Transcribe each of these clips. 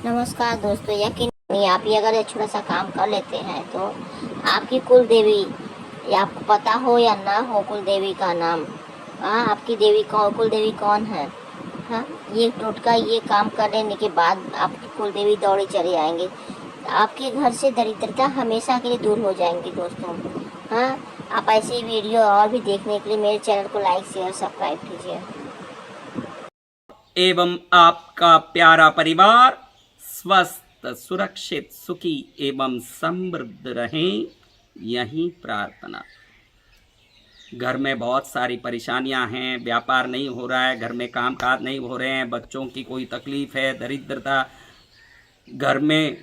नमस्कार दोस्तों, यकीन नहीं आप ये अगर ये छोटा सा काम कर लेते हैं तो आपकी कुल देवी, या आपको पता हो या ना हो कुल देवी का नाम, हाँ आपकी देवी कौन, कुल देवी कौन है, हाँ ये टोटका ये काम कर लेने के बाद आपकी कुल देवी दौड़ी चले आएंगे। आपके घर से दरिद्रता हमेशा के लिए दूर हो जाएंगी दोस्तों। हाँ, आप ऐसी वीडियो और भी देखने के लिए मेरे चैनल को लाइक शेयर सब्सक्राइब कीजिए। एवं आपका प्यारा परिवार स्वस्थ, सुरक्षित, सुखी एवं समृद्ध रहें, यही प्रार्थना। घर में बहुत सारी परेशानियां हैं, व्यापार नहीं हो रहा है, घर में कामकाज नहीं हो रहे हैं, बच्चों की कोई तकलीफ है, दरिद्रता घर में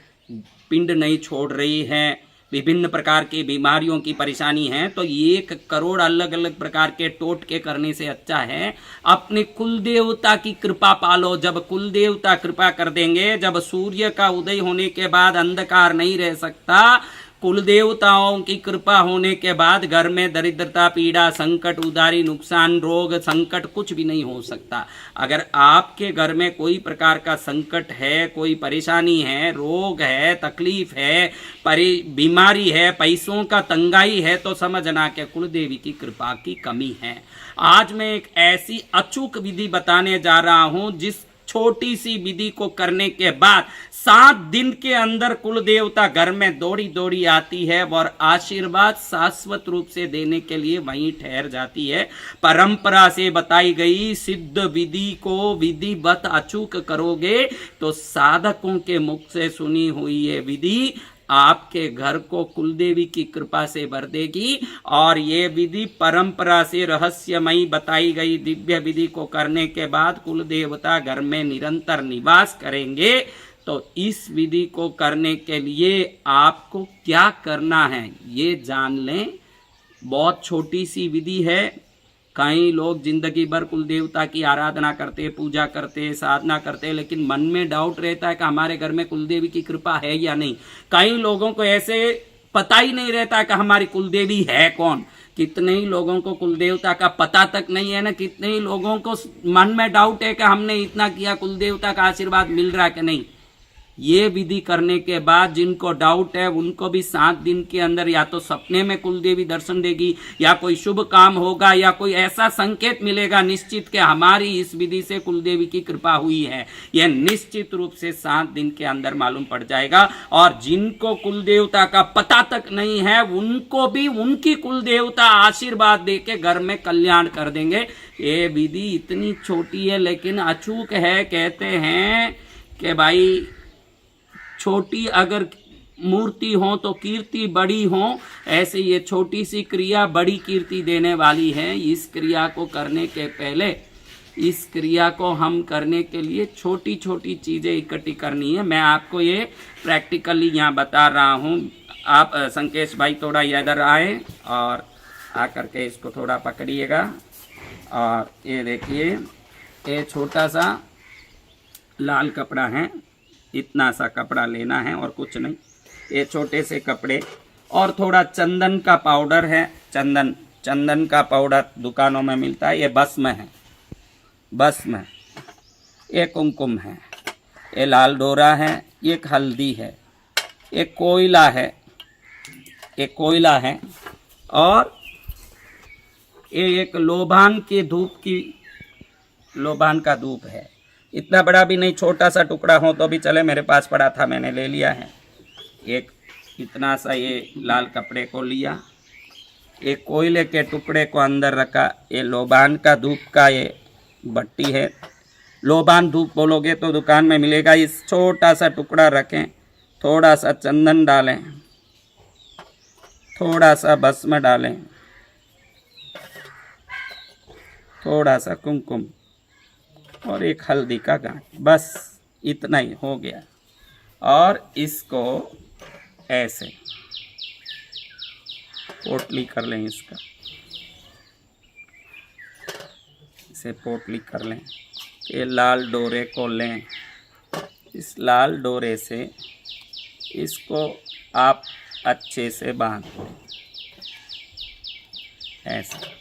पिंड नहीं छोड़ रही है, विभिन्न प्रकार की बीमारियों की परेशानी है, तो 1 करोड़ अलग अलग प्रकार के टोटके करने से अच्छा है अपने कुल देवता की कृपा पालो। जब कुल देवता कृपा कर देंगे, जब सूर्य का उदय होने के बाद अंधकार नहीं रह सकता, कुल देवताओं की कृपा होने के बाद घर में दरिद्रता, पीड़ा, संकट, उदारी, नुकसान, रोग, संकट कुछ भी नहीं हो सकता। अगर आपके घर में कोई प्रकार का संकट है, कोई परेशानी है, रोग है, तकलीफ है, बीमारी है, पैसों का तंगाई है, तो समझना कि कुल देवी की कृपा की कमी है। आज मैं एक ऐसी अचूक विधि बताने जा रहा हूं जिस छोटी सी विधि को करने के बाद 7 दिन के अंदर कुल देवता घर में दौड़ी दौड़ी आती है और आशीर्वाद शाश्वत रूप से देने के लिए वहीं ठहर जाती है। परंपरा से बताई गई सिद्ध विधि को विधिवत अचूक करोगे तो साधकों के मुख से सुनी हुई ये विधि आपके घर को कुलदेवी की कृपा से भर देगी। और ये विधि परंपरा से रहस्यमयी बताई गई दिव्य विधि को करने के बाद कुल देवता घर में निरंतर निवास करेंगे। तो इस विधि को करने के लिए आपको क्या करना है ये जान लें। बहुत छोटी सी विधि है। कई लोग जिंदगी भर कुल देवता की आराधना करते, पूजा करते, साधना करते, लेकिन मन में डाउट रहता है कि हमारे घर में कुलदेवी की कृपा है या नहीं। कई लोगों को ऐसे पता ही नहीं रहता कि हमारी कुलदेवी है कौन। कितने ही लोगों को कुलदेवता का पता तक नहीं है ना, कितने ही लोगों को मन में डाउट है कि हमने इतना किया, कुलदेवता का आशीर्वाद मिल रहा है कि नहीं। ये विधि करने के बाद जिनको डाउट है उनको भी 7 दिन के अंदर या तो सपने में कुलदेवी दर्शन देगी, या कोई शुभ काम होगा, या कोई ऐसा संकेत मिलेगा निश्चित कि हमारी इस विधि से कुलदेवी की कृपा हुई है। यह निश्चित रूप से 7 दिन के अंदर मालूम पड़ जाएगा। और जिनको कुलदेवता का पता तक नहीं है उनको भी उनकी कुलदेवता आशीर्वाद देके घर में कल्याण कर देंगे। ये विधि इतनी छोटी है लेकिन अचूक है। कहते हैं कि भाई छोटी अगर मूर्ति हो तो कीर्ति बड़ी हो, ऐसे ये छोटी सी क्रिया बड़ी कीर्ति देने वाली है। इस क्रिया को करने के पहले, इस क्रिया को हम करने के लिए छोटी छोटी चीज़ें इकट्ठी करनी है। मैं आपको ये प्रैक्टिकली यहाँ बता रहा हूँ। आप संकेश भाई थोड़ा इधर आए और आकर के इसको थोड़ा पकड़िएगा। और ये देखिए, ये छोटा सा लाल कपड़ा है, इतना सा कपड़ा लेना है और कुछ नहीं। ये छोटे से कपड़े और थोड़ा चंदन का पाउडर है। चंदन का पाउडर दुकानों में मिलता है। ये भस्म है, भस्म। ये कुमकुम है, ये लाल डोरा है, ये हल्दी है, ये कोयला है, ये कोयला है, और ये एक लोबान के धूप की, लोबान का धूप है। इतना बड़ा भी नहीं, छोटा सा टुकड़ा हो तो भी चले, मेरे पास पड़ा था मैंने ले लिया है। एक इतना सा ये लाल कपड़े को लिया, एक कोयले के टुकड़े को अंदर रखा। ये लोबान का धूप का ये भट्टी है। लोबान धूप बोलोगे तो दुकान में मिलेगा। इस छोटा सा टुकड़ा रखें, थोड़ा सा चंदन डालें, थोड़ा सा भस्म डालें, थोड़ा सा कुमकुम और एक हल्दी का गांठ, बस इतना ही हो गया। और इसको ऐसे पोटली कर लें, इसका इसे पोटली कर लें। ये लाल डोरे को लें, इस लाल डोरे से इसको आप अच्छे से बांध लें ऐसे।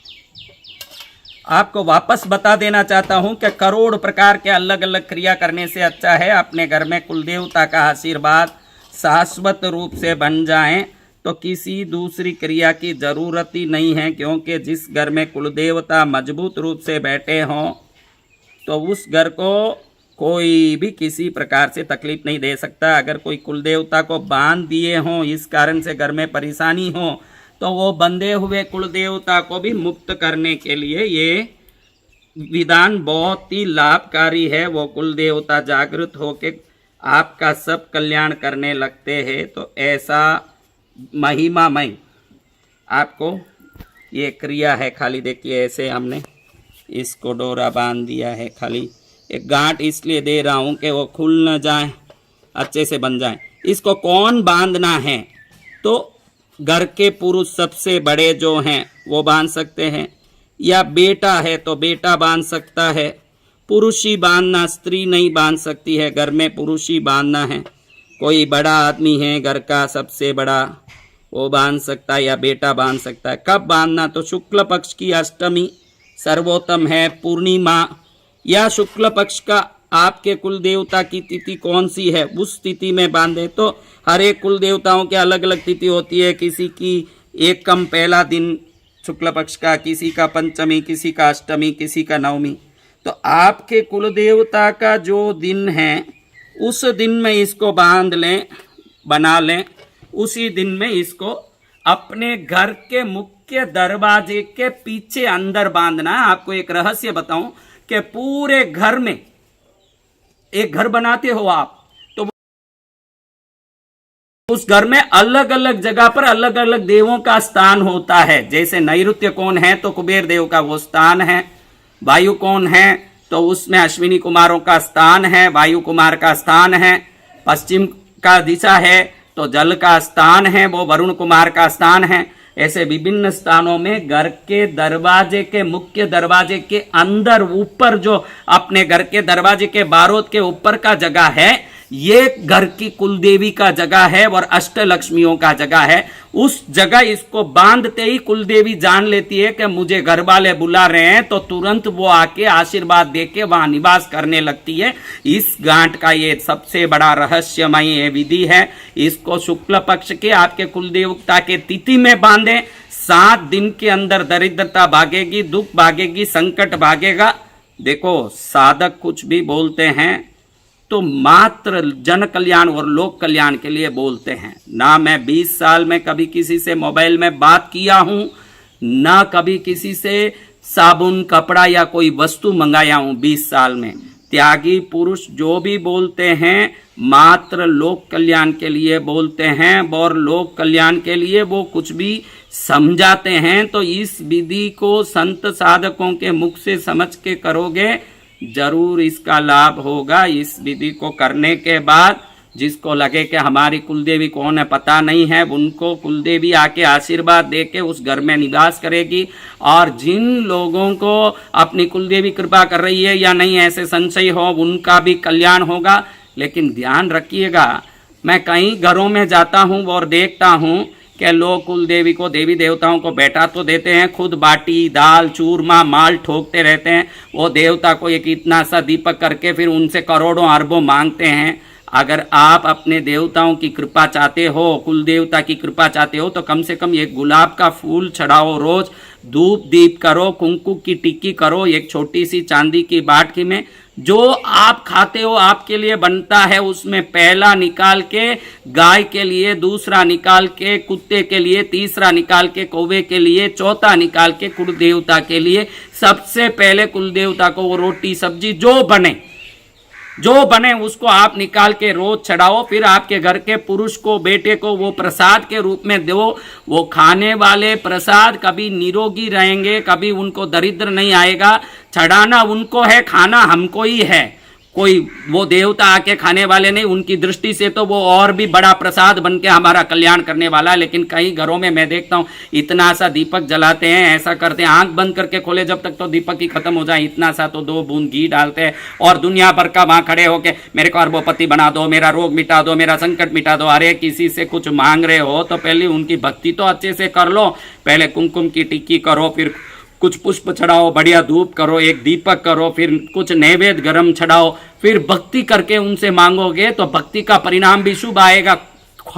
आपको वापस बता देना चाहता हूं कि करोड़ प्रकार के अलग अलग क्रिया करने से अच्छा है अपने घर में कुल देवता का आशीर्वाद शाश्वत रूप से बन जाए तो किसी दूसरी क्रिया की जरूरत ही नहीं है, क्योंकि जिस घर में कुल देवता मजबूत रूप से बैठे हों तो उस घर को कोई भी किसी प्रकार से तकलीफ नहीं दे सकता। अगर कोई कुल देवता को बांध दिए हों, इस कारण से घर में परेशानी हो, तो वो बंधे हुए कुल देवता को भी मुक्त करने के लिए ये विधान बहुत ही लाभकारी है। वो कुल देवता जागृत होके आपका सब कल्याण करने लगते हैं। तो ऐसा महिमामय आपको ये क्रिया है। खाली देखिए ऐसे हमने इसको डोरा बांध दिया है, खाली एक गांठ इसलिए दे रहा हूँ कि वो खुल न जाए, अच्छे से बन जाए। इसको कौन बांधना है तो घर के पुरुष सबसे बड़े जो हैं वो बांध सकते हैं, या बेटा है तो बेटा बांध सकता है। पुरुष ही बांधना, स्त्री नहीं बांध सकती है। घर में पुरुष ही बांधना है। कोई बड़ा आदमी है घर का सबसे बड़ा, वो बांध सकता है, या बेटा बांध सकता है। कब बांधना तो शुक्ल पक्ष की अष्टमी सर्वोत्तम है, पूर्णिमा, या शुक्ल पक्ष का आपके कुल देवता की तिथि कौन सी है उस तिथि में बांधे। तो हर एक कुल देवताओं के अलग अलग तिथि होती है, किसी की एक कम पहला दिन शुक्ल पक्ष का, किसी का पंचमी, किसी का अष्टमी, किसी का नवमी। तो आपके कुल देवता का जो दिन है उस दिन में इसको बांध लें, बना लें। उसी दिन में इसको अपने घर के मुख्य दरवाजे के पीछे अंदर बांधना है। आपको एक रहस्य बताऊं कि पूरे घर में एक घर बनाते हो आप, तो उस घर में अलग अलग जगह पर अलग अलग देवों का स्थान होता है। जैसे नैऋत्य कोण है तो कुबेर देव का वो स्थान है, वायु कोण है तो उसमें अश्विनी कुमारों का स्थान है, वायु कुमार का स्थान है। पश्चिम का दिशा है तो जल का स्थान है, वो वरुण कुमार का स्थान है। ऐसे विभिन्न स्थानों में घर के दरवाजे के मुख्य दरवाजे के अंदर ऊपर जो अपने घर के दरवाजे के बारोद के ऊपर का जगह है, ये घर की कुलदेवी का जगह है और अष्टलक्ष्मियों का जगह है। उस जगह इसको बांधते ही कुलदेवी जान लेती है कि मुझे घर वाले बुला रहे हैं, तो तुरंत वो आके आशीर्वाद देके वहां निवास करने लगती है। इस गांठ का ये सबसे बड़ा रहस्यमय विधि है। इसको शुक्ल पक्ष के आपके कुलदेवता के तिथि में बांधे। 7 दिन के अंदर दरिद्रता भागेगी, दुख भागेगी, संकट भागेगा। देखो साधक कुछ भी बोलते हैं तो मात्र जन कल्याण और लोक कल्याण के लिए बोलते हैं। ना मैं 20 साल में कभी किसी से मोबाइल में बात किया हूं, ना कभी किसी से साबुन, कपड़ा या कोई वस्तु मंगाया हूं 20 साल में। त्यागी पुरुष जो भी बोलते हैं मात्र लोक कल्याण के लिए बोलते हैं, और लोक कल्याण के लिए वो कुछ भी समझाते हैं। तो इस विधि को संत साधकों के मुख से समझ के करोगे जरूर इसका लाभ होगा। इस विधि को करने के बाद जिसको लगे कि हमारी कुलदेवी कौन है पता नहीं है, उनको कुलदेवी आके आशीर्वाद देके उस घर में निवास करेगी। और जिन लोगों को अपनी कुलदेवी कृपा कर रही है या नहीं ऐसे संशय हो, उनका भी कल्याण होगा। लेकिन ध्यान रखिएगा, मैं कई घरों में जाता हूँ और देखता हूँ कि लोग कुलदेवी को, देवी देवताओं को बैठा तो देते हैं, खुद बाटी, दाल, चूरमा, माल ठोकते रहते हैं। वो देवता को एक इतना सा दीपक करके फिर उनसे करोड़ों अरबों मांगते हैं। अगर आप अपने देवताओं की कृपा चाहते हो, कुल देवता की कृपा चाहते हो, तो कम से कम एक गुलाब का फूल चढ़ाओ, रोज धूप दीप करो, कुंकु की टिक्की करो, एक छोटी सी चांदी की बाटकी में जो आप खाते हो आपके लिए बनता है, उसमें पहला निकाल के गाय के लिए, दूसरा निकाल के कुत्ते के लिए, तीसरा निकाल के कौवे के लिए, चौथा निकाल के कुल देवता के लिए। सबसे पहले कुल देवता को वो रोटी सब्जी जो बने उसको आप निकाल के रोज चढ़ाओ। फिर आपके घर के पुरुष को, बेटे को वो प्रसाद के रूप में दो। वो खाने वाले प्रसाद कभी निरोगी रहेंगे, कभी उनको दरिद्र नहीं आएगा। चढ़ाना उनको है, खाना हमको ही है। कोई वो देवता आके खाने वाले नहीं, उनकी दृष्टि से तो वो और भी बड़ा प्रसाद बन के हमारा कल्याण करने वाला है। लेकिन कई घरों में मैं देखता हूँ इतना सा दीपक जलाते हैं, ऐसा करते हैं, आंख बंद करके खोले जब तक तो दीपक ही खत्म हो जाए, इतना सा तो 2 बूंद घी डालते हैं और दुनिया भर का वहां खड़े होके मेरे को अरबोपति बना दो, मेरा रोग मिटा दो, मेरा संकट मिटा दो। अरे किसी से कुछ मांग रहे हो तो पहले उनकी भक्ति तो अच्छे से कर लो। पहले कुमकुम की टिक्की करो, फिर कुछ पुष्प चढ़ाओ, बढ़िया धूप करो, एक दीपक करो, फिर कुछ नैवेद्य गरम चढ़ाओ, फिर भक्ति करके उनसे मांगोगे तो भक्ति का परिणाम भी शुभ आएगा।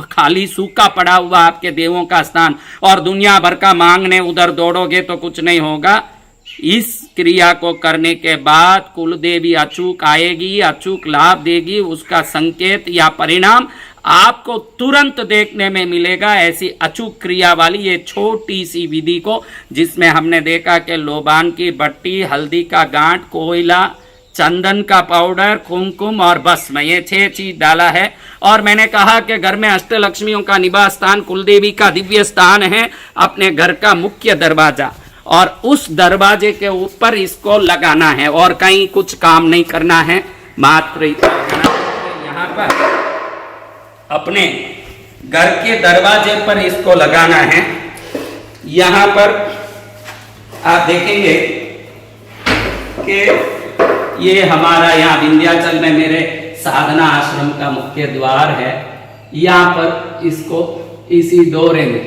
खाली सूखा पड़ा हुआ आपके देवों का स्थान और दुनिया भर का मांगने उधर दौड़ोगे तो कुछ नहीं होगा। इस क्रिया को करने के बाद कुल देवी अचूक आएगी, अचूक लाभ देगी। उसका संकेत या परिणाम आपको तुरंत देखने में मिलेगा। ऐसी अचूक क्रिया वाली ये छोटी सी विधि को, जिसमें हमने देखा कि लोबान की बट्टी, हल्दी का गांठ, कोयला, चंदन का पाउडर, कुमकुम और भस्म, ये 6 चीज डाला है। और मैंने कहा कि घर में अष्टलक्ष्मियों का निवास स्थान, कुलदेवी का दिव्य स्थान है, अपने घर का मुख्य दरवाजा, और उस दरवाजे के ऊपर इसको लगाना है और कहीं कुछ काम नहीं करना है। मात्र यहाँ पर अपने घर के दरवाजे पर इसको लगाना है। यहाँ पर आप देखेंगे कि ये हमारा यहाँ विंध्याचल में मेरे साधना आश्रम का मुख्य द्वार है। यहाँ पर इसको इसी डोरे में,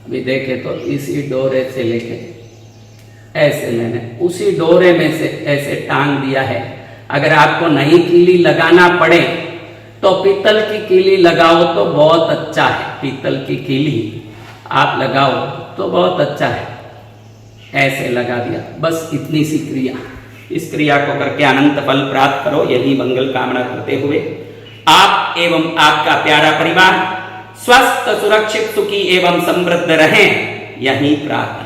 अभी देखे तो इसी डोरे से लेके ऐसे मैंने उसी डोरे में से ऐसे टांग दिया है। अगर आपको नई कीली लगाना पड़े तो पीतल की कीली लगाओ तो बहुत अच्छा है। पीतल की कीली आप लगाओ तो बहुत अच्छा है। ऐसे लगा दिया, बस इतनी सी क्रिया। इस क्रिया को करके अनंत फल प्राप्त करो, यही मंगल कामना करते हुए आप एवं आपका प्यारा परिवार स्वस्थ, सुरक्षित, सुखी एवं समृद्ध रहें, यही प्रार्थना।